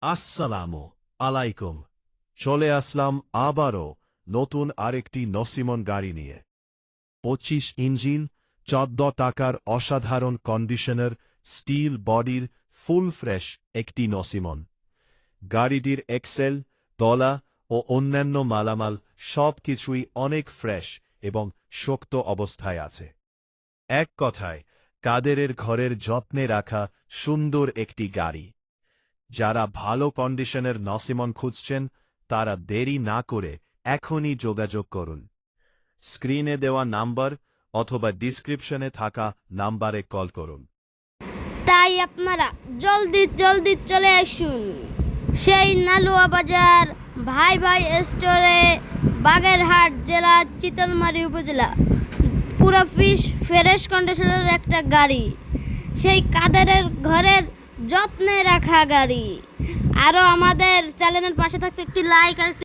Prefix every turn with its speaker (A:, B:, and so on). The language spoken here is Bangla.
A: আসসালামু আলাইকুম। চলে আসলাম আবারও নতুন আরেকটি নসিমন গাড়ি নিয়ে। 25 ইঞ্জিন, 14 টাকার অসাধারণ কন্ডিশনার, স্টিল বডির ফুল ফ্রেশ একটি নসিমন। গাড়িটির এক্সেল, তলা ও অন্যান্য মালামাল সব কিছুই অনেক ফ্রেশ এবং শক্ত অবস্থায় আছে। এক কথায়, কাদেরের ঘরের যত্নে রাখা সুন্দর একটি গাড়ি। যারা ভালো কন্ডিশনের নসিমন খুঁজছেন তারা দেরি না করে এখনই যোগাযোগ করুন। স্ক্রিনে দেওয়া নাম্বার অথবা ডিসক্রিপশনে থাকা নাম্বারে কল করুন।
B: তাই আপনারা জলদি জলদি চলে আসুন সেই নালুয়া বাজার ভাই ভাই স্টোরে, বাগেরহাট জেলা, চিতলমারী উপজেলা। পুরো ফ্রেশ কন্ডিশনের একটা গাড়ি, সেই কাদেরের ঘরের যত্নে রাখা গাড়ি। আরও আমাদের চ্যানেলের পাশে থাকতে একটি লাইক আর